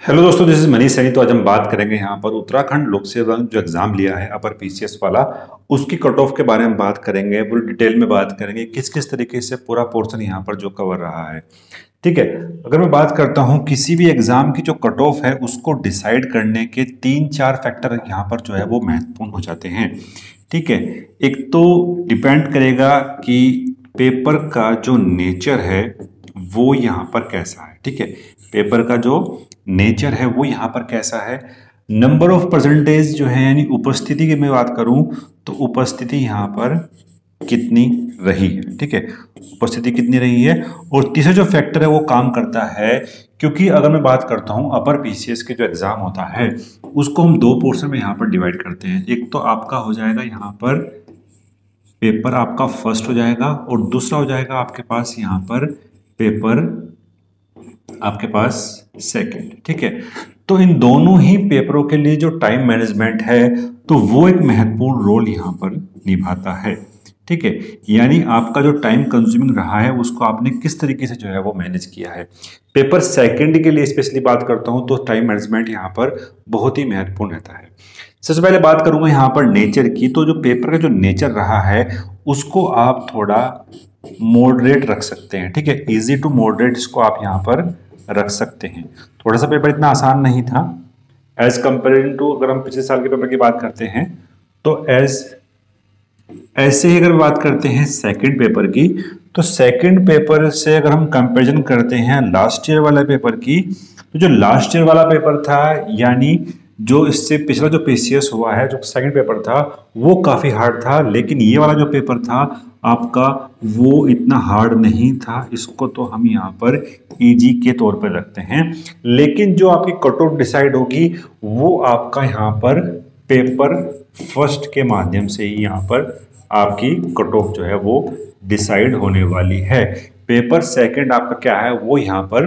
Hello दोस्तों, this is Manish Saini. तो आज हम बात करेंगे यहाँ पर उत्तराखंड लोक सेवा जो एग्जाम लिया है अपर पीसीएस वाला, उसकी कट ऑफ के बारे में बात करेंगे। पूरी डिटेल में बात करेंगे किस किस तरीके से पूरा पोर्शन यहाँ पर जो कवर रहा है। ठीक है, अगर मैं बात करता हूँ किसी भी एग्जाम की जो कट ऑफ है उसको डिसाइड करने के 3-4 फैक्टर यहाँ पर जो है वो महत्वपूर्ण हो जाते हैं। ठीक है, एक तो डिपेंड करेगा कि पेपर का जो नेचर है वो यहाँ पर कैसा है। ठीक है, पेपर का जो नेचर है वो यहाँ पर कैसा है। नंबर ऑफ परसेंटेज जो है यानी उपस्थिति की मैं बात करूं तो उपस्थिति यहाँ पर कितनी रही है। ठीक है, उपस्थिति कितनी रही है। और तीसरा जो फैक्टर है वो काम करता है, क्योंकि अगर मैं बात करता हूं अपर पीसीएस के जो एग्जाम होता है उसको हम दो पोर्शन में यहाँ पर डिवाइड करते हैं। एक तो आपका हो जाएगा यहाँ पर पेपर आपका फर्स्ट हो जाएगा और दूसरा हो जाएगा आपके पास यहाँ पर पेपर आपके पास सेकंड। ठीक है, तो इन दोनों ही पेपरों के लिए जो टाइम मैनेजमेंट है तो वो एक महत्वपूर्ण रोल यहाँ पर निभाता है। ठीक है, यानी आपका जो टाइम कंज्यूमिंग रहा है उसको आपने किस तरीके से जो है वो मैनेज किया है। पेपर सेकंड के लिए स्पेशली बात करता हूँ तो टाइम मैनेजमेंट यहाँ पर बहुत ही महत्वपूर्ण रहता है। सबसे पहले बात करूंगा यहाँ पर नेचर की। तो जो पेपर का जो नेचर रहा है उसको आप थोड़ा मॉडरेट रख सकते हैं। ठीक है, इजी टू मॉडरेट इसको आप यहाँ पर रख सकते हैं। थोड़ा सा पेपर इतना आसान नहीं था एज कंपेयरिंग टू, अगर हम पिछले साल के पेपर की बात करते हैं तो ऐसे ही अगर बात करते हैं सेकंड पेपर की, तो सेकंड पेपर से अगर हम कंपैरिजन करते हैं लास्ट ईयर वाला पेपर की, तो जो लास्ट ईयर वाला पेपर था यानी जो इससे पिछला जो पीसीएस हुआ है जो सेकंड पेपर था वो काफ़ी हार्ड था, लेकिन ये वाला जो पेपर था आपका वो इतना हार्ड नहीं था। इसको तो हम यहाँ पर इजी के तौर पर रखते हैं, लेकिन जो आपकी कट ऑफ डिसाइड होगी वो आपका यहाँ पर पेपर फर्स्ट के माध्यम से ही यहाँ पर आपकी कट ऑफ जो है वो डिसाइड होने वाली है। पेपर सेकंड आपका क्या है वो यहाँ पर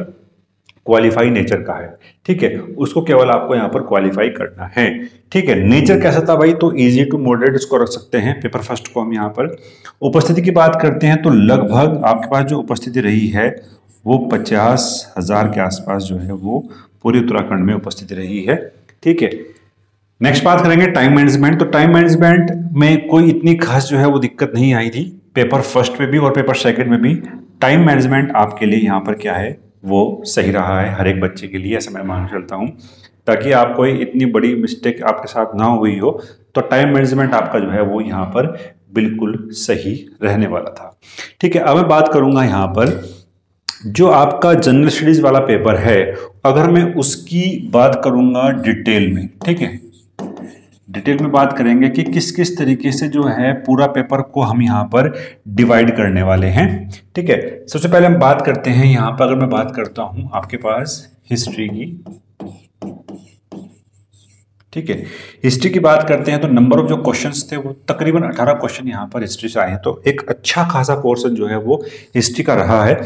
क्वालिफाई नेचर का है। ठीक है, उसको केवल आपको यहाँ पर क्वालिफाई करना है। ठीक है, नेचर कैसा था भाई, तो इजी टू मॉडरेट इसको रख सकते हैं पेपर फर्स्ट को हम यहाँ पर। उपस्थिति की बात करते हैं तो लगभग आपके पास जो उपस्थिति रही है वो 50,000 के आसपास जो है वो पूरे उत्तराखंड में उपस्थिति रही है। ठीक है, नेक्स्ट बात करेंगे टाइम मैनेजमेंट। तो टाइम मैनेजमेंट में कोई इतनी खास जो है वो दिक्कत नहीं आई थी पेपर फर्स्ट में भी और पेपर सेकंड में भी। टाइम मैनेजमेंट आपके लिए यहाँ पर क्या है वो सही रहा है हर एक बच्चे के लिए, ऐसा मैं मान चलता हूँ, ताकि आप कोई इतनी बड़ी मिस्टेक आपके साथ ना हुई हो। तो टाइम मैनेजमेंट आपका जो है वो यहाँ पर बिल्कुल सही रहने वाला था। ठीक है, अब मैं बात करूँगा यहाँ पर जो आपका जनरल स्टडीज वाला पेपर है, अगर मैं उसकी बात करूँगा डिटेल में। ठीक है, डिटेल में बात करेंगे कि किस किस तरीके से जो है पूरा पेपर को हम यहाँ पर डिवाइड करने वाले हैं। ठीक है, सबसे पहले हम बात करते हैं यहाँ पर, अगर मैं बात करता हूँ आपके पास हिस्ट्री की। ठीक है, हिस्ट्री की बात करते हैं तो नंबर ऑफ जो क्वेश्चंस थे वो तकरीबन 18 क्वेश्चन यहाँ पर हिस्ट्री से आए हैं। तो एक अच्छा खासा पोर्शन जो है वो हिस्ट्री का रहा है।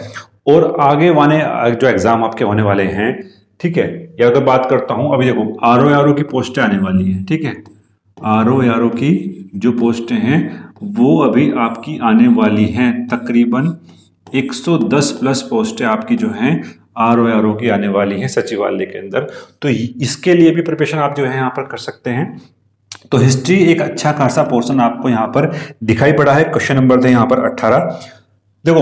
और आगे वाले जो एग्जाम आपके होने वाले हैं, ठीक है, या अगर बात करता हूँ अभी देखो आरओ की पोस्टें आने वाली है। ठीक है, आरओ की जो पोस्टें हैं वो अभी आपकी आने वाली हैं, तकरीबन 110 प्लस पोस्टें आपकी जो हैं आरओ की आने वाली हैं सचिवालय के अंदर। तो इसके लिए भी प्रिपरेशन आप जो है यहाँ पर कर सकते हैं। तो हिस्ट्री एक अच्छा खासा पोर्शन आपको यहाँ पर दिखाई पड़ा है। क्वेश्चन नंबर थे यहाँ पर 18। देखो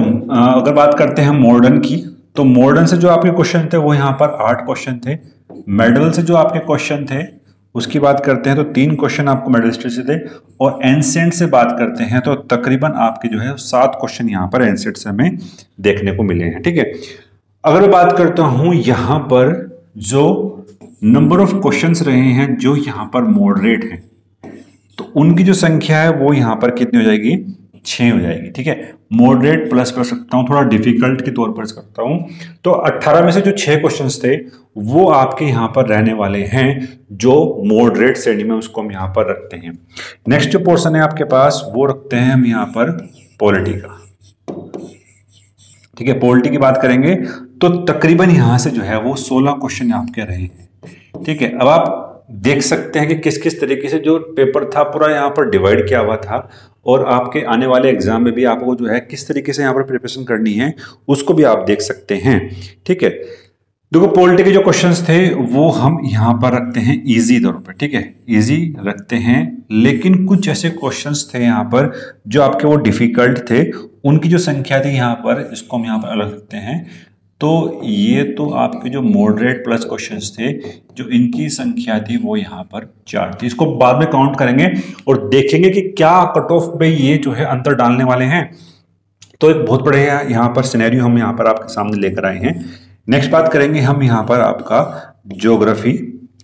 अगर बात करते हैं मॉडर्न की, तो मॉडर्न से जो आपके क्वेश्चन थे वो यहाँ पर 8 क्वेश्चन थे। मेडल से जो आपके क्वेश्चन थे उसकी बात करते हैं तो 3 क्वेश्चन आपको मेडल हिस्ट्री से थे। और एंसेंट से बात करते हैं तो तकरीबन आपके जो है 7 क्वेश्चन यहाँ पर एंसेंट से हमें देखने को मिले हैं। ठीक है, अगर मैं बात करता हूँ यहाँ पर जो नंबर ऑफ क्वेश्चंस रहे हैं जो यहाँ पर मॉडरेट हैं, तो उनकी जो संख्या है वो यहाँ पर कितनी हो जाएगी, 6 हो जाएगी। ठीक है, मॉडरेट प्लस कर सकता हूँ, थोड़ा डिफिकल्ट के तौर पर करता हूँ। तो 18 में से जो 6 क्वेश्चंस थे वो आपके यहाँ पर रहने वाले हैं जो मॉडरेट श्रेणी में, उसको हम यहाँ पर रखते हैं। नेक्स्ट जो पोर्शन है आपके पास वो रखते हैं हम यहाँ पर पॉलिटी का। ठीक है, पॉलिटी की बात करेंगे तो तकरीबन यहाँ से जो है वो 16 क्वेश्चन आपके रहे हैं। ठीक है, अब आप देख सकते हैं कि किस किस तरीके से जो पेपर था पूरा यहाँ पर डिवाइड किया हुआ था, और आपके आने वाले एग्जाम में भी आपको जो है किस तरीके से यहाँ पर प्रिपरेशन करनी है उसको भी आप देख सकते हैं। ठीक है, देखो पॉलिटी के जो क्वेश्चंस थे वो हम यहाँ पर रखते हैं इजी तौर पर, ठीक है, इजी रखते हैं। लेकिन कुछ ऐसे क्वेश्चंस थे यहाँ पर जो आपके वो डिफिकल्ट थे, उनकी जो संख्या थी यहाँ पर, इसको हम यहाँ पर अलग रखते हैं। तो ये तो आपके जो मॉडरेट प्लस क्वेश्चंस थे, जो इनकी संख्या थी वो यहाँ पर 4 थी। इसको बाद में काउंट करेंगे और देखेंगे कि क्या कट ऑफ पे ये जो है अंतर डालने वाले हैं। तो एक बहुत बड़े यहाँ पर सिनेरियो हम यहाँ पर आपके सामने लेकर आए हैं। नेक्स्ट बात करेंगे हम यहाँ पर आपका ज्योग्राफी,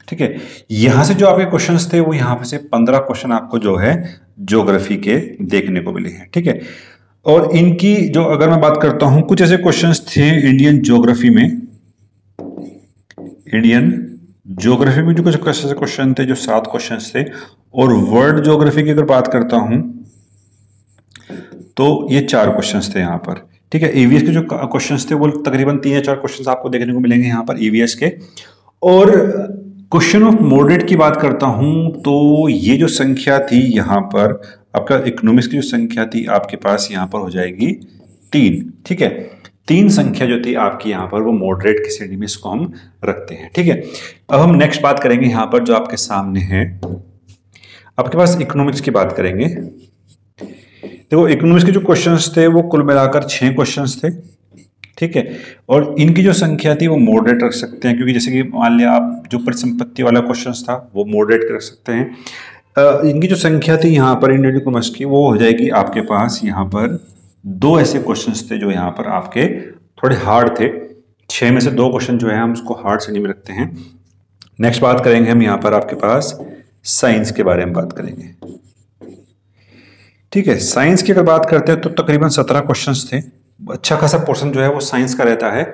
ठीक है। यहां से जो आपके क्वेश्चंस थे वो यहाँ पर से 15 क्वेश्चन आपको जो है ज्योग्राफी के देखने को मिले हैं, ठीक है। और इनकी जो अगर मैं बात करता हूं, कुछ ऐसे क्वेश्चंस थे इंडियन ज्योग्राफी में, इंडियन ज्योग्राफी में जो कुछ ऐसे क्वेश्चन थे जो 7 क्वेश्चंस थे। और वर्ल्ड ज्योग्राफी की अगर बात करता हूं तो ये 4 क्वेश्चंस थे यहाँ पर, ठीक है। ईवीएस के जो क्वेश्चंस थे वो तकरीबन 3 या 4 क्वेश्चंस आपको देखने को मिलेंगे यहाँ पर ईवीएस के। और क्वेश्चन ऑफ मॉडरेट की बात करता हूं तो ये जो संख्या थी यहाँ पर आपका इकोनॉमिक्स की जो संख्या थी आपके पास यहाँ पर हो जाएगी 3, ठीक है। 3 संख्या जो थी आपकी यहाँ पर वो मॉडरेट की श्रेणी में इसको हम रखते हैं, ठीक है। अब हम नेक्स्ट बात करेंगे यहाँ पर जो आपके सामने है, आपके पास इकोनॉमिक्स की बात करेंगे। देखो इकोनॉमिक्स के जो क्वेश्चंस थे वो कुल मिलाकर 6 क्वेश्चंस थे, ठीक है। और इनकी जो संख्या थी वो मॉडरेट रख सकते हैं, क्योंकि जैसे कि मान लिया आप जो परिसंपत्ति वाला क्वेश्चंस था वो मॉडरेट रख सकते हैं। इनकी जो संख्या थी यहाँ पर इंडियन इकोनॉमिक्स की वो हो जाएगी आपके पास यहाँ पर 2 ऐसे क्वेश्चंस थे जो यहाँ पर आपके थोड़े हार्ड थे। 6 में से 2 क्वेश्चन जो है हम उसको हार्ड श्रेणी में रखते हैं। नेक्स्ट बात करेंगे हम यहाँ पर आपके पास साइंस के बारे में बात करेंगे, ठीक है। साइंस की अगर बात करते हैं तो तकरीबन 17 क्वेश्चंस थे। अच्छा खासा पोर्शन जो है वो साइंस का रहता है,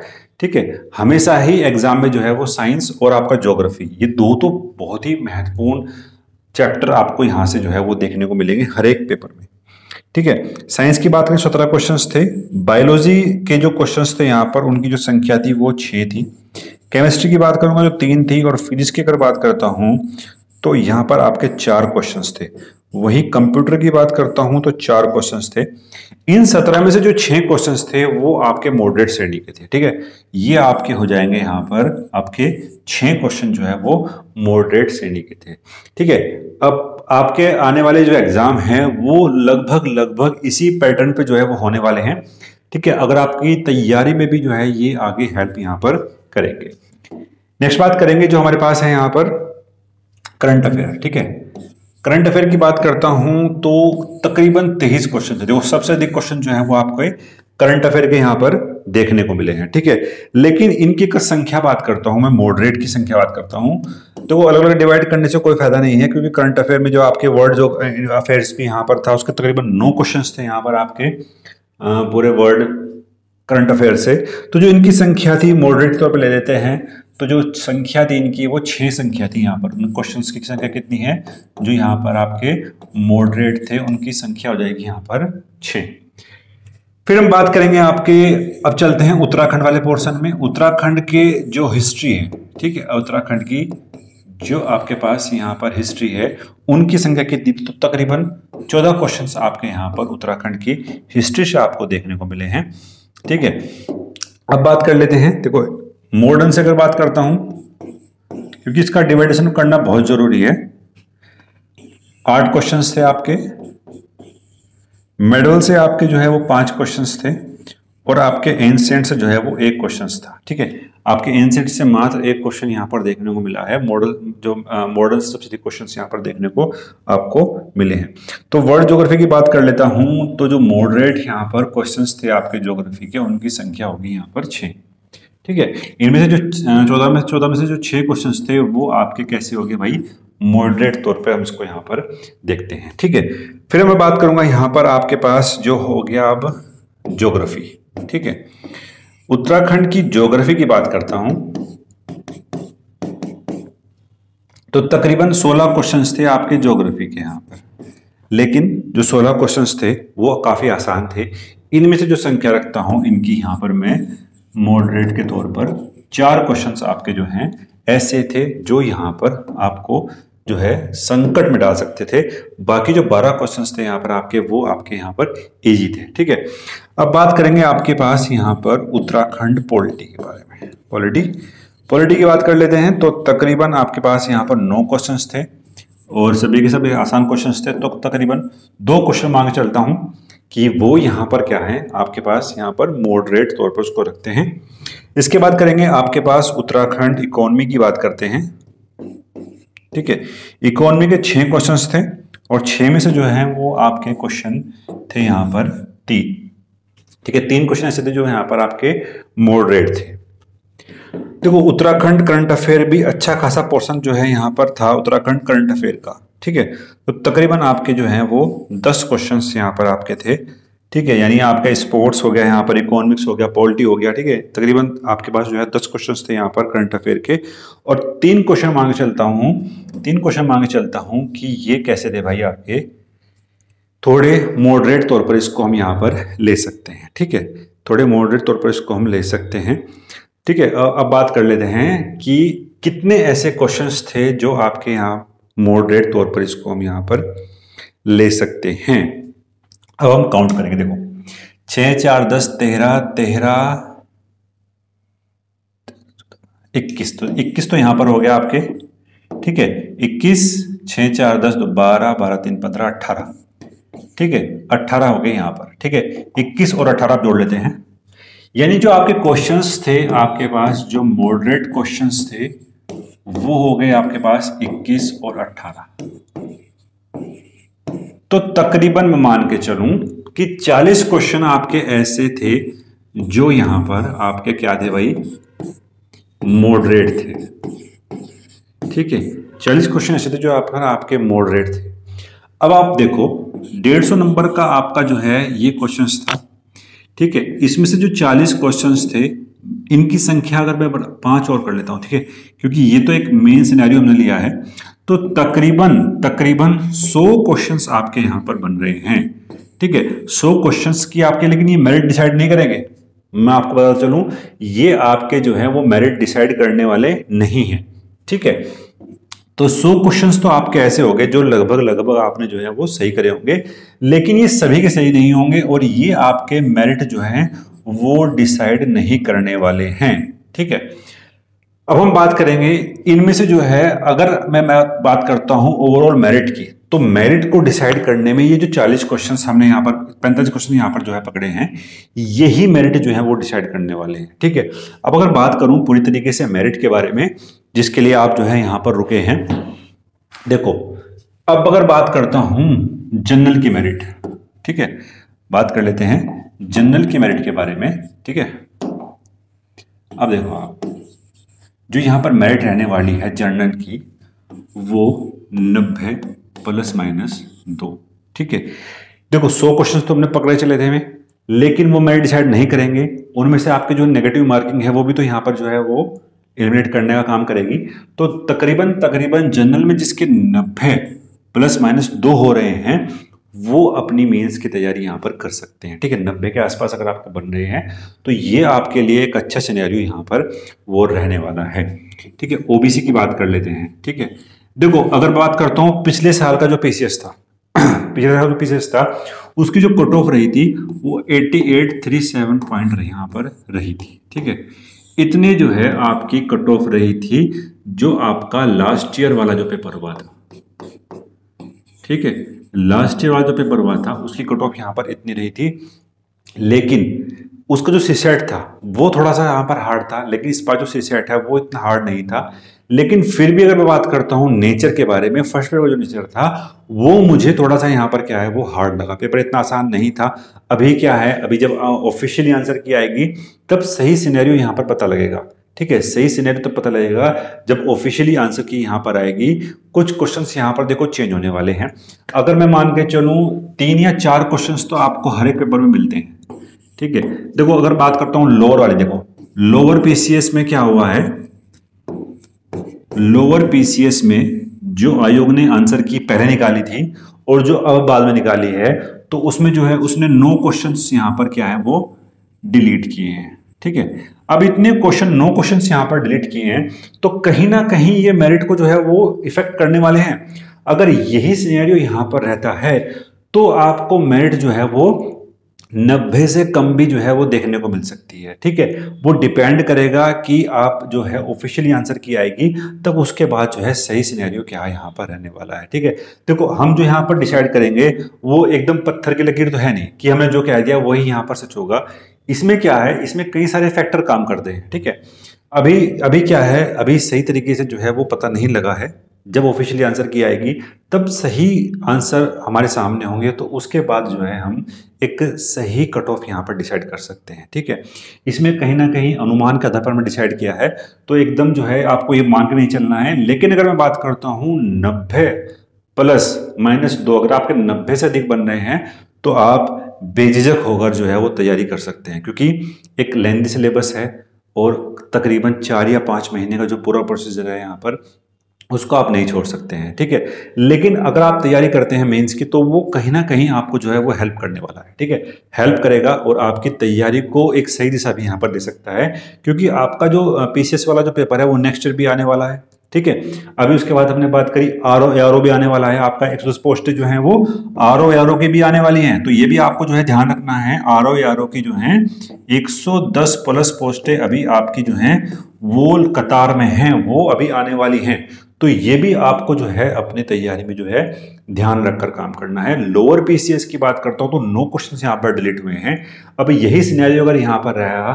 ठीक है। हमेशा ही एग्जाम में जो है वो साइंस और आपका ज्योग्राफी, ये 2 तो बहुत ही महत्वपूर्ण चैप्टर आपको यहाँ से जो है वो देखने को मिलेंगे हर एक पेपर में, ठीक है। साइंस की बात करें 17 क्वेश्चंस थे। बायोलॉजी के जो क्वेश्चंस थे यहाँ पर उनकी जो संख्या थी वो 6 थी। केमिस्ट्री की बात करूंगा जो 3 थी। और फिजिक्स की अगर बात करता हूं तो यहाँ पर आपके 4 क्वेश्चंस थे। वही कंप्यूटर की बात करता हूं तो 4 क्वेश्चंस थे। इन 17 में से जो 6 क्वेश्चंस थे वो आपके मॉडरेट श्रेणी के थे, ठीक है। ये आपके हो जाएंगे यहाँ पर आपके 6 क्वेश्चन जो है वो मॉडरेट श्रेणी के थे, ठीक है। अब आपके आने वाले जो एग्जाम हैं वो लगभग इसी पैटर्न पे जो है वो होने वाले हैं, ठीक है। अगर आपकी तैयारी में भी जो है ये आगे हेल्प यहाँ पर करेंगे। नेक्स्ट बात करेंगे जो हमारे पास है यहाँ पर करंट अफेयर, ठीक है। करंट अफेयर की बात करता हूं तो तकरीबन 23 क्वेश्चन थे। देखो सबसे अधिक क्वेश्चन जो है वो आपको करंट अफेयर के यहाँ पर देखने को मिले हैं, ठीक है। लेकिन इनकी संख्या बात करता हूं मैं, मॉडरेट की संख्या बात करता हूं तो वो अलग अलग डिवाइड करने से कोई फायदा नहीं है, क्योंकि करंट अफेयर में जो आपके वर्ल्ड जो अफेयर्स भी यहाँ पर था उसके तकरीबन 9 क्वेश्चन थे यहाँ पर आपके पूरे वर्ल्ड करंट अफेयर से। तो जो इनकी संख्या थी मॉडरेट तौर पर ले लेते हैं तो जो संख्या थी इनकी वो 6 संख्या थी यहाँ पर। उन क्वेश्चंस की संख्या कितनी है जो यहाँ पर आपके मॉडरेट थे, उनकी संख्या हो जाएगी यहाँ पर 6। फिर हम बात करेंगे आपके, अब चलते हैं उत्तराखंड वाले पोर्शन में। उत्तराखंड के जो हिस्ट्री है, ठीक है, उत्तराखंड की जो आपके पास यहाँ पर हिस्ट्री है उनकी संख्या कितनी, तो तकरीबन 14 क्वेश्चंस आपके यहाँ पर उत्तराखंड की हिस्ट्री से आपको देखने को मिले हैं, ठीक है। अब बात कर लेते हैं, देखो मॉडर्न से अगर बात करता हूं क्योंकि इसका डिवाइडेशन करना बहुत जरूरी है। 8 क्वेश्चंस थे आपके। मेडल से आपके जो है वो 5 क्वेश्चंस थे। और आपके एंशिएंट से जो है वो 1 क्वेश्चंस था, ठीक है। आपके एंशिएंट से मात्र 1 क्वेश्चन यहाँ पर देखने को मिला है। मॉडल जो मॉडल से सबसे अधिक क्वेश्चंस यहाँ पर देखने को आपको मिले हैं। तो वर्ल्ड ज्योग्राफी की बात कर लेता हूं तो जो मॉडरेट यहाँ पर क्वेश्चंस थे आपके ज्योग्राफी के उनकी संख्या होगी यहाँ पर 6, ठीक है। इनमें से जो 14 में से जो 6 क्वेश्चंस थे वो आपके कैसे हो गए भाई, मॉडरेट तौर पे हम इसको यहाँ पर देखते हैं, ठीक है। फिर मैं बात करूंगा यहाँ पर आपके पास जो हो गया अब ज्योग्राफी, ठीक है। उत्तराखंड की ज्योग्राफी की बात करता हूं तो तकरीबन 16 क्वेश्चंस थे आपके ज्योग्राफी के यहाँ पर। लेकिन जो 16 क्वेश्चंस थे वो काफी आसान थे। इनमें से जो संख्या रखता हूं इनकी यहाँ पर मैं मॉडरेट के तौर पर 4 क्वेश्चंस आपके जो हैं ऐसे थे जो यहाँ पर आपको जो है संकट में डाल सकते थे। बाकी जो 12 क्वेश्चंस थे यहाँ पर आपके वो आपके यहाँ पर इजी थे, ठीक है। अब बात करेंगे आपके पास यहाँ पर उत्तराखंड पॉलिटी के बारे में। पॉलिटी पॉलिटी की बात कर लेते हैं तो तकरीबन आपके पास यहाँ पर 9 क्वेश्चंस थे और सभी के सभी आसान क्वेश्चंस थे। तो तकरीबन 2 क्वेश्चन मांग चलता हूँ कि वो यहाँ पर क्या है आपके पास यहाँ पर मॉडरेट तौर पर उसको रखते हैं। इसके बाद करेंगे आपके पास उत्तराखंड इकोनॉमी की बात करते हैं। ठीक है, इकोनॉमी के 6 क्वेश्चंस थे और 6 में से जो है वो आपके क्वेश्चन थे यहाँ पर 3। ठीक है, 3 क्वेश्चन ऐसे थे जो यहाँ पर आपके मॉडरेट थे। देखो उत्तराखंड करंट अफेयर भी अच्छा खासा पोर्शन जो है यहाँ पर था उत्तराखंड करंट अफेयर का। ठीक है, तो तकरीबन आपके जो है वो 10 क्वेश्चंस यहाँ पर आपके थे। ठीक है, यानी आपका स्पोर्ट्स हो गया, यहाँ पर इकोनॉमिक्स हो गया, पॉलिटी हो गया। ठीक है, तकरीबन आपके पास जो है 10 क्वेश्चंस थे यहाँ पर करंट अफेयर के और 3 क्वेश्चन मांगे चलता हूँ कि ये कैसे थे भाई आपके थोड़े मॉडरेट तौर पर इसको हम यहाँ पर ले सकते हैं। ठीक है, थोड़े मॉडरेट तौर पर इसको हम ले सकते हैं। ठीक है, अब बात कर लेते हैं कि कितने ऐसे क्वेश्चंस थे जो आपके यहाँ मॉडरेट तौर पर इसको हम यहाँ पर ले सकते हैं। अब हम काउंट करेंगे। देखो 6 4 10 13 13 21 तो 21 तो यहाँ पर हो गया आपके। ठीक है, 21 6 4 10 12 12 3 15 18। ठीक है, 18 हो गए यहाँ पर। ठीक है, 21 और 18 जोड़ लेते हैं, यानी जो आपके क्वेश्चंस थे आपके पास जो मॉडरेट क्वेश्चंस थे वो हो गए आपके पास 21 और 18। तो तकरीबन मैं मान के चलूं कि 40 क्वेश्चन आपके ऐसे थे जो यहां पर आपके क्या थे भाई मॉडरेट थे। ठीक है, 40 क्वेश्चन ऐसे थे जो आपके मॉडरेट थे। अब आप देखो 150 नंबर का आपका जो है ये क्वेश्चंस था। ठीक है, इसमें से जो 40 क्वेश्चंस थे इनकी संख्या अगर मैं 5 और कर लेता हूं, ठीक है, क्योंकि ये तो एक मेन सिनेरियो हमने लिया है, तो तकरीबन 100 क्वेश्चंस आपके यहां पर बन रहे हैं। ठीक है, 100 क्वेश्चंस की आपके, लेकिन ये मेरिट डिसाइड नहीं करेंगे। मैं आपको बता चलूं ये आपके जो है वो मेरिट डिसाइड करने वाले नहीं है। ठीक है, तो 100 क्वेश्चंस तो आपके ऐसे हो गए जो लगभग आपने जो है वो सही करे होंगे, लेकिन ये सभी के सही नहीं होंगे और ये आपके मेरिट जो है वो डिसाइड नहीं करने वाले हैं। ठीक है, अब हम बात करेंगे इनमें से जो है, अगर मैं बात करता हूं ओवरऑल मेरिट की, तो मेरिट को डिसाइड करने में ये जो 40 क्वेश्चन हमने यहाँ पर 45 क्वेश्चन यहाँ पर जो है पकड़े हैं, यही मेरिट जो है वो डिसाइड करने वाले हैं। ठीक है, अब अगर बात करूं पूरी तरीके से मेरिट के बारे में, जिसके लिए आप जो है यहाँ पर रुके हैं, देखो अब अगर बात करता हूं जनरल की मेरिट। ठीक है, बात कर लेते हैं जनरल की मेरिट के बारे में। ठीक है, अब देखो आप जो यहाँ पर मेरिट रहने वाली है जनरल की वो 90 ± 2। ठीक है, देखो 100 क्वेश्चन तो हमने पकड़े चले थे में, लेकिन वो मेरिट डिसाइड नहीं करेंगे। उनमें से आपके जो नेगेटिव मार्किंग है वो भी तो यहाँ पर जो है वो एलिमिनेट करने का काम करेगी। तो तकरीबन जनरल में जिसके 90 ± 2 हो रहे हैं वो अपनी मेंस की तैयारी यहाँ पर कर सकते हैं। ठीक है, 90 के आसपास अगर आपके बन रहे हैं तो ये आपके लिए एक अच्छा सिनेरियो यहाँ पर वो रहने वाला है। ठीक है, ओबीसी की बात कर लेते हैं। ठीक है, देखो अगर बात करता हूँ पिछले साल का जो पीसीएस था पिछले साल जो पीसीएस था उसकी जो कट ऑफ रही थी वो 8837 पॉइंट यहाँ पर रही थी। ठीक है, इतने जो है आपकी कट ऑफ रही थी जो आपका लास्ट ईयर वाला जो पेपर हुआ था। ठीक है, लास्ट ईयर वाला जो पेपर हुआ था उसकी कट ऑफ यहाँ पर इतनी रही थी, लेकिन उसका जो सीसेट था वो थोड़ा सा यहाँ पर हार्ड था, लेकिन इस बार जो सीसेट है वो इतना हार्ड नहीं था। लेकिन फिर भी अगर मैं बात करता हूँ नेचर के बारे में, फर्स्ट पेपर जो नेचर था वो मुझे थोड़ा सा यहाँ पर क्या है वो हार्ड लगा, पेपर इतना आसान नहीं था। अभी क्या है, अभी जब ऑफिशियली आंसर की आएगी तब सही सिनेरियो यहाँ पर पता लगेगा। ठीक है, सही सिनेरियो तो पता लगेगा जब ऑफिशियली आंसर की यहाँ पर आएगी। कुछ क्वेश्चंस यहाँ पर देखो चेंज होने वाले हैं। अगर मैं मान के चलूँ 3 या 4 क्वेश्चंस तो आपको हर एक पेपर में मिलते हैं। ठीक है, देखो अगर बात करता हूँ लोअर वाले, देखो लोअर पीसीएस में क्या हुआ है, लोअर पीसीएस में जो आयोग ने आंसर की पहले निकाली थी और जो अब बाद में निकाली है, तो उसमें जो है उसने 9 क्वेश्चंस यहाँ पर क्या है वो डिलीट किए हैं। ठीक है, अब इतने 9 क्वेश्चन यहाँ पर डिलीट किए हैं तो कहीं ना कहीं ये मेरिट को जो है वो इफेक्ट करने वाले हैं। अगर यही सिनेरियो यहाँ पर रहता है तो आपको मेरिट जो है वो 90 से कम भी जो है वो देखने को मिल सकती है। ठीक है, वो डिपेंड करेगा कि आप जो है ऑफिशियली आंसर की आएगी तब उसके बाद जो है सही सिनेरियो क्या यहाँ पर रहने वाला है। ठीक है, देखो हम जो यहाँ पर डिसाइड करेंगे वो एकदम पत्थर की लकीर तो है नहीं कि हमने जो कह दिया वही यहाँ पर सच होगा। इसमें क्या है, इसमें कई सारे फैक्टर काम करते हैं। ठीक है, अभी अभी क्या है, अभी सही तरीके से जो है वो पता नहीं लगा है। जब ऑफिशियली आंसर की आएगी तब सही आंसर हमारे सामने होंगे तो उसके बाद जो है हम एक सही कट ऑफ यहाँ पर डिसाइड कर सकते हैं। ठीक है, इसमें कहीं ना कहीं अनुमान के आधार पर मैं डिसाइड किया है, तो एकदम जो है आपको ये मान के नहीं चलना है। लेकिन अगर मैं बात करता हूँ 90 प्लस माइनस 2, अगर आपके 90 से अधिक बन रहे हैं तो आप बेझिझक होकर जो है वो तैयारी कर सकते हैं, क्योंकि एक लेंथी सिलेबस है और तकरीबन 4 या 5 महीने का जो पूरा प्रोसीजर है यहाँ पर उसको आप नहीं छोड़ सकते हैं। ठीक है, लेकिन अगर आप तैयारी करते हैं मेंस की तो वो कहीं ना कहीं आपको जो है वो हेल्प करने वाला है। ठीक है, हेल्प करेगा और आपकी तैयारी को एक सही दिशा भी यहाँ पर दे सकता है, क्योंकि आपका जो पीसीएस वाला जो पेपर है वो नेक्स्ट ईयर भी आने वाला है। ठीक है, अभी उसके बाद हमने बात करी आरओ एआरओ भी आने वाला है, आपका 110 पोस्टें जो हैं वो आरओ एआरओ की भी आने वाली हैं। तो ये भी आपको जो है ध्यान रखना है, आरओ एआरओ की जो है 110 प्लस पोस्टें अभी आपकी जो हैं वो कतार में हैं, वो अभी आने वाली हैं। तो ये भी आपको जो है अपनी तैयारी में जो है ध्यान रखकर काम करना है। लोअर पीसीएस की बात करता हूं तो 9 क्वेश्चन यहाँ पर डिलीट हुए हैं। अब यही सिनेरियो अगर यहाँ पर रहा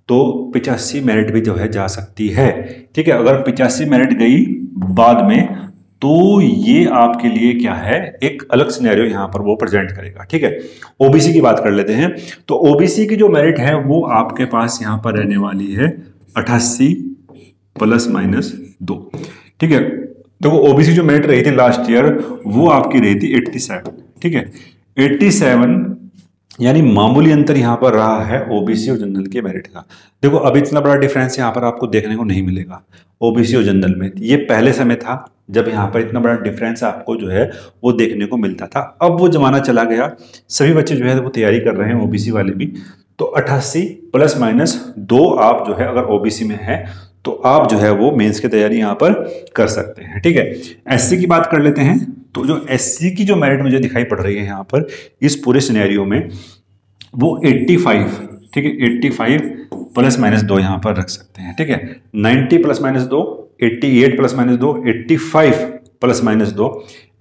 तो 85 मेरिट भी जो है जा सकती है। ठीक है, अगर 85 मेरिट गई बाद में तो ये आपके लिए क्या है, एक अलग सिनेरियो यहाँ पर वो प्रेजेंट करेगा। ठीक है, ओबीसी की बात कर लेते हैं। तो ओबीसी की जो मेरिट है वो आपके पास यहाँ पर रहने वाली है 88 प्लस माइनस 2। ठीक है, तो ओबीसी जो मेरिट रही थी लास्ट ईयर वो आपकी रही थी 87। ठीक है, 87 यानी मामूली अंतर यहां पर रहा है ओबीसी और जनरल के मेरिट का। देखो अब इतना बड़ा डिफरेंस यहां पर आपको देखने को नहीं मिलेगा ओबीसी और जनरल में। ये पहले समय था जब यहां पर इतना बड़ा डिफरेंस आपको जो है वो देखने को मिलता था। अब वो जमाना चला गया, सभी बच्चे जो है वो तैयारी कर रहे हैं, ओबीसी वाले भी। तो 88 प्लस माइनस 2 आप जो है अगर ओबीसी में है तो आप जो है वो मेंस की तैयारी यहाँ पर कर सकते हैं। ठीक है, एससी की बात कर लेते हैं। तो जो एससी की जो मेरिट मुझे दिखाई पड़ रही है यहाँ पर इस पूरे सिनेरियो में वो 85। ठीक है, 85 प्लस माइनस 2 यहाँ पर रख सकते हैं। ठीक है, 90 plus minus 2, 88 plus minus 2, 85 plus minus 2।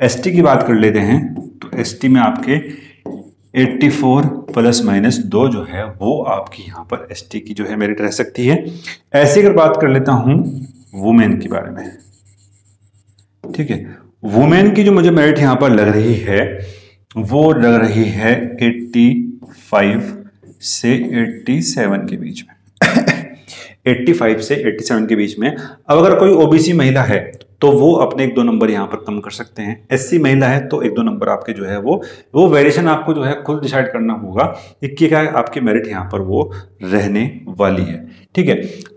ST की बात कर लेते हैं तो एसटी में आपके 84 प्लस माइनस 2 जो है वो आपकी यहाँ पर एसटी की जो है मेरिट रह सकती है। ऐसे अगर बात कर लेता हूं वुमेन के बारे में। ठीक है, वुमेन की जो मुझे मेरिट यहाँ पर लग रही है वो लग रही है 85 से 87 के बीच में 85 से 87 के बीच में। अब अगर कोई ओबीसी महिला है तो वो अपने 1-2 नंबर यहाँ पर कम कर सकते हैं। एससी महिला है तो 1-2 नंबर आपके जो है वो वेरिएशन आपको जो है खुद डिसाइड करना होगा कि क्या आपकी मेरिट यहाँ पर वो रहने वाली है। ठीक है,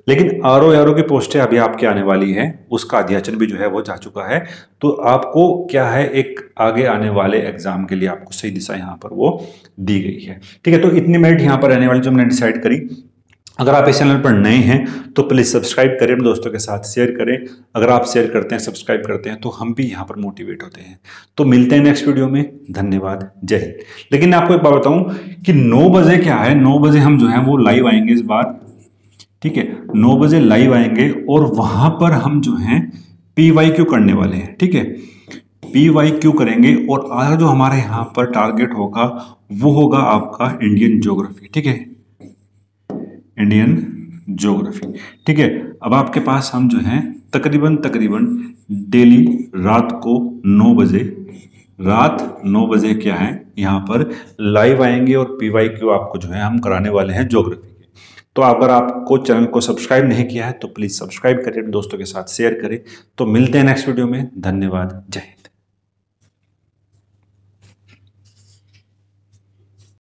लेकिन आरओ एआरओ की पोस्टें अभी आपके आने वाली है, उसका अध्याचन भी जो है वो जा चुका है। तो आपको क्या है, एक आगे आने वाले एग्जाम के लिए आपको सही दिशा यहाँ पर वो दी गई है। ठीक है, तो इतनी मेरिट यहाँ पर रहने वाली जो हमने डिसाइड करी। अगर आप इस चैनल पर नए हैं तो प्लीज़ सब्सक्राइब करें, अपने दोस्तों के साथ शेयर करें। अगर आप शेयर करते हैं, सब्सक्राइब करते हैं तो हम भी यहाँ पर मोटिवेट होते हैं। तो मिलते हैं नेक्स्ट वीडियो में, धन्यवाद, जय हिंद। लेकिन मैं आपको एक बात बताऊं कि 9 बजे क्या है, 9 बजे हम जो है वो लाइव आएंगे इस बार। ठीक है, 9 बजे लाइव आएंगे और वहां पर हम जो है PYQ करने वाले हैं। ठीक है, PYQ करेंगे और आज जो हमारे यहाँ पर टारगेट होगा वो होगा आपका इंडियन ज्योग्राफी। ठीक है, इंडियन ज्योग्राफी। ठीक है, अब आपके पास हम जो है तकरीबन डेली रात 9 बजे क्या है यहाँ पर लाइव आएंगे और PYQ आपको जो है हम कराने वाले हैं ज्योग्राफी के। तो अगर आपको चैनल को सब्सक्राइब नहीं किया है तो प्लीज़ सब्सक्राइब करें, दोस्तों के साथ शेयर करें। तो मिलते हैं नेक्स्ट वीडियो में, धन्यवाद, जय हिंद।